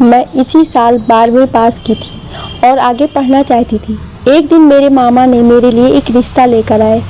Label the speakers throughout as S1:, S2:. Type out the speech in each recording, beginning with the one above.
S1: मैं इसी साल 12वीं पास की थी और आगे पढ़ना चाहती थी। एक दिन मेरे मामा ने मेरे लिए एक रिश्ता लेकर आए।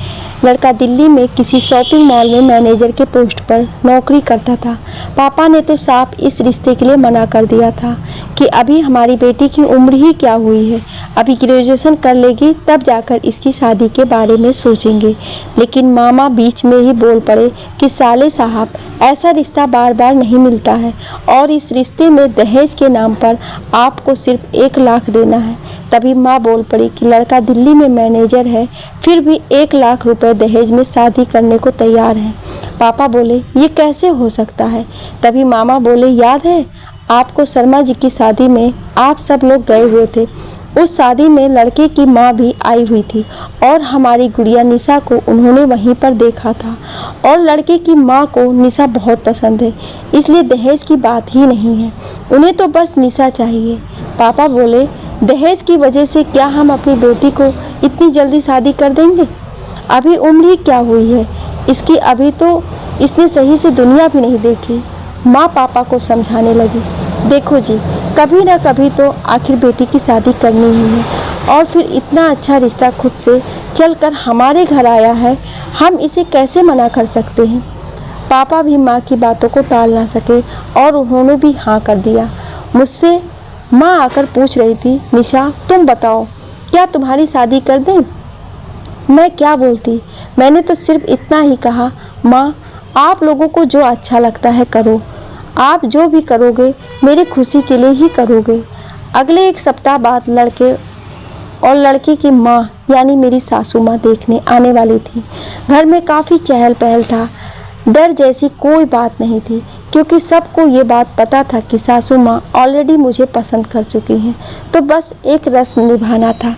S1: लड़का दिल्ली में किसी शॉपिंग मॉल में मैनेजर के पोस्ट पर नौकरी करता था। पापा ने तो साफ इस रिश्ते के लिए मना कर दिया था कि अभी हमारी बेटी की उम्र ही क्या हुई है, अभी ग्रेजुएशन कर लेगी तब जाकर इसकी शादी के बारे में सोचेंगे। लेकिन मामा बीच में ही बोल पड़े कि साले साहब, ऐसा रिश्ता बार बार नहीं मिलता है और इस रिश्ते में दहेज के नाम पर आपको सिर्फ 1 लाख देना है। तभी माँ बोल पड़ी कि लड़का दिल्ली में मैनेजर है, फिर भी 1 लाख रुपए दहेज में शादी करने को तैयार है। पापा बोले, ये कैसे हो सकता है? तभी मामा बोले, याद है आपको शर्मा जी की शादी में आप सब लोग गए हुए थे। उस शादी में लड़के की माँ भी आई हुई थी और हमारी गुड़िया निशा को उन्होंने वहीं पर देखा था और लड़के की माँ को निशा बहुत पसंद है, इसलिए दहेज की बात ही नहीं है, उन्हें तो बस निशा चाहिए। पापा बोले, दहेज की वजह से क्या हम अपनी बेटी को इतनी जल्दी शादी कर देंगे? अभी उम्र ही क्या हुई है इसकी, अभी तो इसने सही से दुनिया भी नहीं देखी। माँ पापा को समझाने लगी, देखो जी, कभी ना कभी तो आखिर बेटी की शादी करनी ही है और फिर इतना अच्छा रिश्ता खुद से चलकर हमारे घर आया है, हम इसे कैसे मना कर सकते हैं। पापा भी माँ की बातों को टाल ना सके और उन्होंने भी हाँ कर दिया। मुझसे माँ आकर पूछ रही थी, निशा तुम बताओ, क्या तुम्हारी शादी कर दें? मैं क्या बोलती, मैंने तो सिर्फ इतना ही कहा, माँ आप लोगों को जो अच्छा लगता है करो, आप जो भी करोगे मेरी खुशी के लिए ही करोगे। अगले 1 सप्ताह बाद लड़के और लड़की की माँ यानी मेरी सासू माँ देखने आने वाली थी। घर में काफ़ी चहल पहल था, डर जैसी कोई बात नहीं थी क्योंकि सबको ये बात पता था कि सासू माँ ऑलरेडी मुझे पसंद कर चुकी हैं, तो बस एक रस्म निभाना था।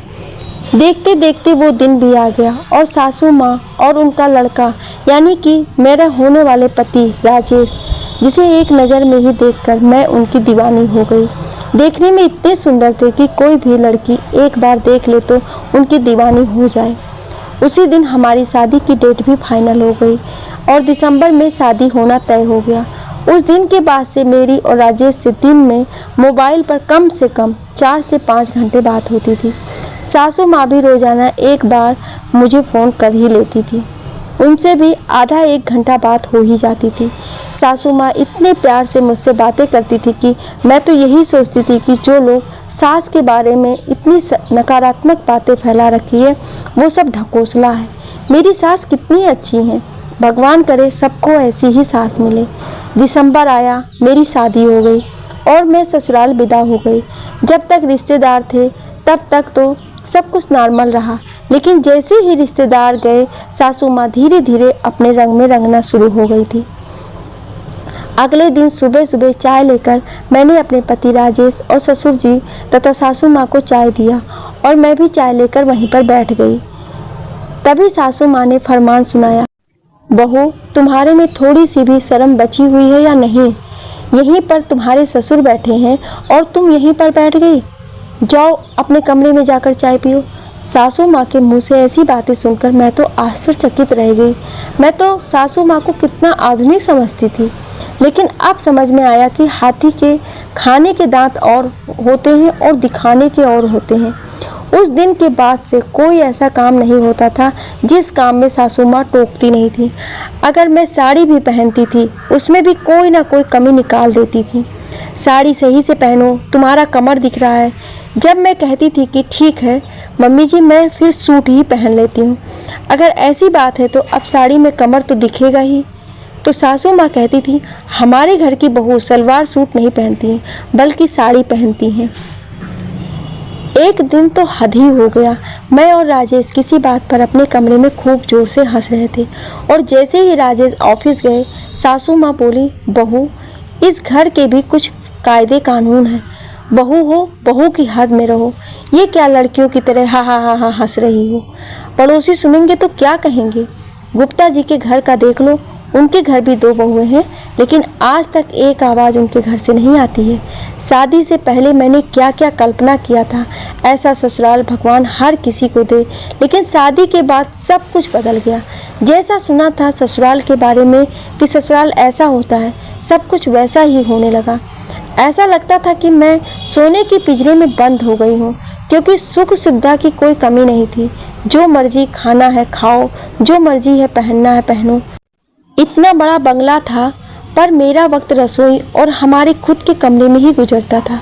S1: देखते देखते वो दिन भी आ गया और सासू माँ और उनका लड़का यानी कि मेरा होने वाले पति राजेश, जिसे एक नज़र में ही देखकर मैं उनकी दीवानी हो गई। देखने में इतने सुंदर थे कि कोई भी लड़की एक बार देख ले तो उनकी दीवानी हो जाए। उसी दिन हमारी शादी की डेट भी फाइनल हो गई और दिसंबर में शादी होना तय हो गया। उस दिन के बाद से मेरी और राजेश से दिन में मोबाइल पर कम से कम 4 से 5 घंटे बात होती थी। सासू माँ भी रोज़ाना एक बार मुझे फ़ोन कर ही लेती थी, उनसे भी आधा 1 घंटा बात हो ही जाती थी। सासू माँ इतने प्यार से मुझसे बातें करती थी कि मैं तो यही सोचती थी कि जो लोग सास के बारे में इतनी नकारात्मक बातें फैला रखी है वो सब ढकोसला है। मेरी सास कितनी अच्छी हैं, भगवान करे सबको ऐसी ही सास मिले। दिसंबर आया, मेरी शादी हो गई और मैं ससुराल विदा हो गई। जब तक रिश्तेदार थे तब तक तो सब कुछ नॉर्मल रहा, लेकिन जैसे ही रिश्तेदार गए सासू माँ धीरे धीरे अपने रंग में रंगना शुरू हो गई थी। अगले दिन सुबह सुबह चाय लेकर मैंने अपने पति राजेश और ससुर जी तथा सासू माँ को चाय दिया और मैं भी चाय लेकर वहीं पर बैठ गई। तभी सासू माँ ने फरमान सुनाया, बहू तुम्हारे में थोड़ी सी भी शर्म बची हुई है या नहीं? यहीं पर तुम्हारे ससुर बैठे हैं और तुम यहीं पर बैठ गई, जाओ अपने कमरे में जाकर चाय पियो। सासू माँ के मुंह से ऐसी बातें सुनकर मैं तो आश्चर्यचकित रह गई। मैं तो सासू माँ को कितना आधुनिक समझती थी, लेकिन अब समझ में आया कि हाथी के खाने के दांत और होते हैं और दिखाने के और होते हैं। उस दिन के बाद से कोई ऐसा काम नहीं होता था जिस काम में सासू माँ टोकती नहीं थी। अगर मैं साड़ी भी पहनती थी उसमें भी कोई ना कोई कमी निकाल देती थी। साड़ी सही से पहनो, तुम्हारा कमर दिख रहा है। जब मैं कहती थी कि ठीक है मम्मी जी, मैं फिर सूट ही पहन लेती हूँ, अगर ऐसी बात है तो अब साड़ी में कमर तो दिखेगा ही, तो सासू माँ कहती थी हमारे घर की बहू सलवार सूट नहीं पहनती हैं बल्कि साड़ी पहनती हैं। एक दिन तो हद ही हो गया। मैं और राजेश किसी बात पर अपने कमरे में खूब जोर से हंस रहे थे और जैसे ही राजेश ऑफिस गए सासू माँ बोली, बहू इस घर के भी कुछ कायदे कानून हैं, बहू हो बहू की हद में रहो, ये क्या लड़कियों की तरह हा हा हा हा हंस रही हो? पड़ोसी सुनेंगे तो क्या कहेंगे? गुप्ता जी के घर का देख लो, उनके घर भी 2 बहुएं हैं लेकिन आज तक एक आवाज़ उनके घर से नहीं आती है। शादी से पहले मैंने क्या क्या कल्पना किया था, ऐसा ससुराल भगवान हर किसी को दे, लेकिन शादी के बाद सब कुछ बदल गया। जैसा सुना था ससुराल के बारे में कि ससुराल ऐसा होता है, सब कुछ वैसा ही होने लगा। ऐसा लगता था कि मैं सोने के पिंजरे में बंद हो गई हूँ, क्योंकि सुख सुविधा की कोई कमी नहीं थी। जो मर्जी खाना है खाओ, जो मर्जी है पहनना है पहनो। इतना बड़ा बंगला था, पर मेरा वक्त रसोई और हमारे खुद के कमरे में ही गुजरता था।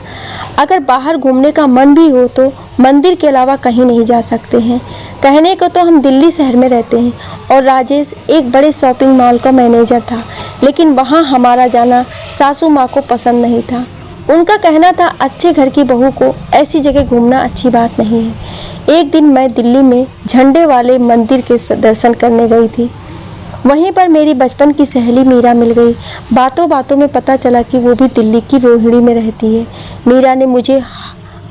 S1: अगर बाहर घूमने का मन भी हो तो मंदिर के अलावा कहीं नहीं जा सकते हैं। कहने को तो हम दिल्ली शहर में रहते हैं और राजेश एक बड़े शॉपिंग मॉल का मैनेजर था, लेकिन वहाँ हमारा जाना सासू माँ को पसंद नहीं था। उनका कहना था अच्छे घर की बहू को ऐसी जगह घूमना अच्छी बात नहीं है। एक दिन मैं दिल्ली में झंडे वाले मंदिर के दर्शन करने गई थी। वहीं पर मेरी बचपन की सहेली मीरा मिल गई। बातों बातों में पता चला कि वो भी दिल्ली की रोहिणी में रहती है। मीरा ने मुझे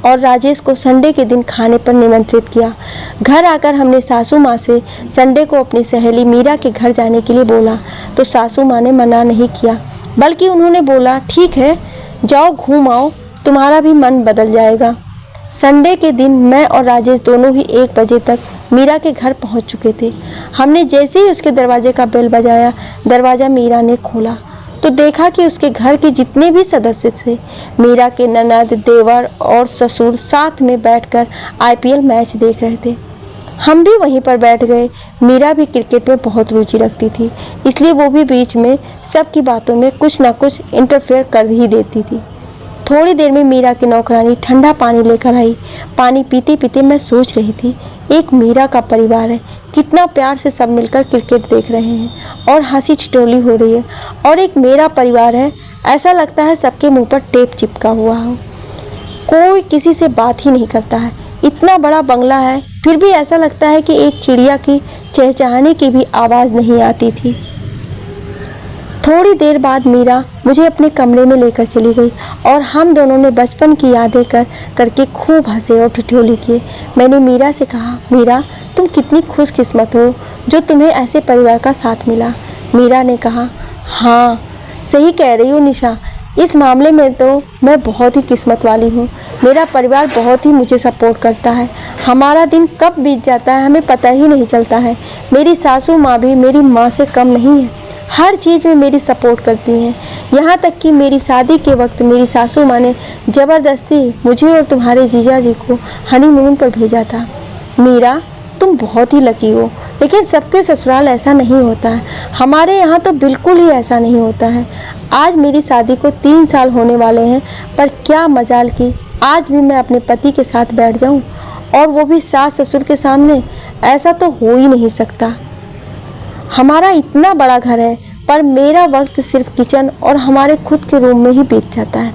S1: और राजेश को संडे के दिन खाने पर निमंत्रित किया। घर आकर हमने सासू माँ से संडे को अपनी सहेली मीरा के घर जाने के लिए बोला तो सासू माँ ने मना नहीं किया, बल्कि उन्होंने बोला ठीक है जाओ घूम आओ, तुम्हारा भी मन बदल जाएगा। संडे के दिन मैं और राजेश दोनों ही 1 बजे तक मीरा के घर पहुंच चुके थे। हमने जैसे ही उसके दरवाजे का बेल बजाया, दरवाज़ा मीरा ने खोला तो देखा कि उसके घर के जितने भी सदस्य थे, मीरा के ननद, देवर और ससुर साथ में बैठकर IPL मैच देख रहे थे। हम भी वहीं पर बैठ गए। मीरा भी क्रिकेट में बहुत रुचि रखती थी, इसलिए वो भी बीच में सबकी बातों में कुछ ना कुछ इंटरफेयर कर ही देती थी। थोड़ी देर में मीरा की नौकरानी ठंडा पानी लेकर आई। पानी पीते पीते मैं सोच रही थी, एक मीरा का परिवार है, कितना प्यार से सब मिलकर क्रिकेट देख रहे हैं और हंसी ठिठोली हो रही है, और एक मेरा परिवार है, ऐसा लगता है सबके मुंह पर टेप चिपका हुआ हो, कोई किसी से बात ही नहीं करता है। इतना बड़ा बंगला है, फिर भी ऐसा लगता है कि एक चिड़िया की चहचहाने की भी आवाज़ नहीं आती थी। थोड़ी देर बाद मीरा मुझे अपने कमरे में लेकर चली गई और हम दोनों ने बचपन की यादें करके खूब हंसे और ठिठोली किए। मैंने मीरा से कहा, मीरा तुम कितनी खुशकिस्मत हो जो तुम्हें ऐसे परिवार का साथ मिला। मीरा ने कहा, हाँ सही कह रही हो निशा, इस मामले में तो मैं बहुत ही किस्मत वाली हूँ। मेरा परिवार बहुत ही मुझे सपोर्ट करता है। हमारा दिन कब बीत जाता है हमें पता ही नहीं चलता है। मेरी सासू माँ भी मेरी माँ से कम नहीं है, हर चीज़ में मेरी सपोर्ट करती हैं। यहाँ तक कि मेरी शादी के वक्त मेरी सासू माँ ने ज़बरदस्ती मुझे और तुम्हारे जीजा जी को हनीमून पर भेजा था। मीरा तुम बहुत ही लकी हो, लेकिन सबके ससुराल ऐसा नहीं होता है। हमारे यहाँ तो बिल्कुल ही ऐसा नहीं होता है। आज मेरी शादी को 3 साल होने वाले हैं, पर क्या मजाल की आज भी मैं अपने पति के साथ बैठ जाऊँ, और वो भी सास ससुर के सामने। ऐसा तो हो ही नहीं सकता। हमारा इतना बड़ा घर है, पर मेरा वक्त सिर्फ किचन और हमारे खुद के रूम में ही बीत जाता है।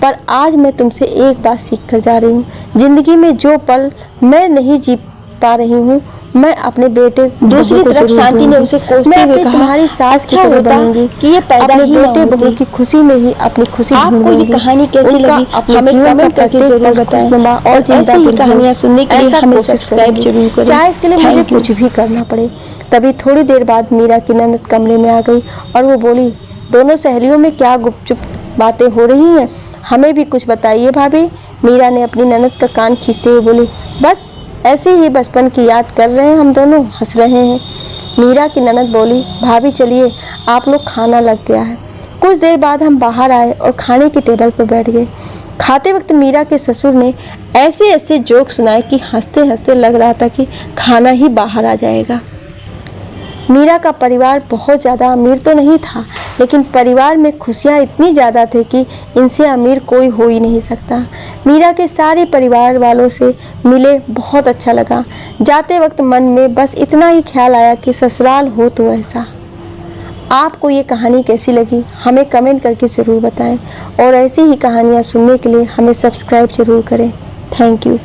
S1: पर आज मैं तुमसे एक बात सीख कर जा रही हूँ, ज़िंदगी में जो पल मैं नहीं जी पा रही हूँ, मैं अपने बेटे। दूसरी तरफ शांति ने उसे कोसते हुए कहा, तुम्हारी सास की तरह बनूंगी कि ये पैदा ही बेटे बहू की खुशी में ही अपनी खुशी ढूंढूंगी। आपको ये कहानी कैसी लगी हमें कमेंट करके जरूर बताएं, और ऐसी ही कहानियाँ सुनने के लिए हमें सब्सक्राइब जरूर करें, चाहे इसके लिए मुझे कुछ भी करना पड़े। तभी थोड़ी देर बाद मीरा की ननद कमरे में आ गई और वो बोली, दोनों सहेलियों में क्या गुपचुप बातें हो रही हैं, हमें भी कुछ बताइए भाभी। मीरा ने अपनी ननद का कान खींचते हुए बोली, बस ऐसे ही बचपन की याद कर रहे हैं हम दोनों, हंस रहे हैं। मीरा की ननद बोली, भाभी चलिए आप लोग खाना लग गया है। कुछ देर बाद हम बाहर आए और खाने की टेबल पर बैठ गए। खाते वक्त मीरा के ससुर ने ऐसे ऐसे जोक सुनाए कि हंसते हंसते लग रहा था कि खाना ही बाहर आ जाएगा। मीरा का परिवार बहुत ज़्यादा अमीर तो नहीं था, लेकिन परिवार में खुशियाँ इतनी ज़्यादा थी कि इनसे अमीर कोई हो ही नहीं सकता। मीरा के सारे परिवार वालों से मिले बहुत अच्छा लगा। जाते वक्त मन में बस इतना ही ख्याल आया कि ससुराल हो तो ऐसा। आपको ये कहानी कैसी लगी हमें कमेंट करके ज़रूर बताएं, और ऐसी ही कहानियाँ सुनने के लिए हमें सब्सक्राइब ज़रूर करें। Thank you.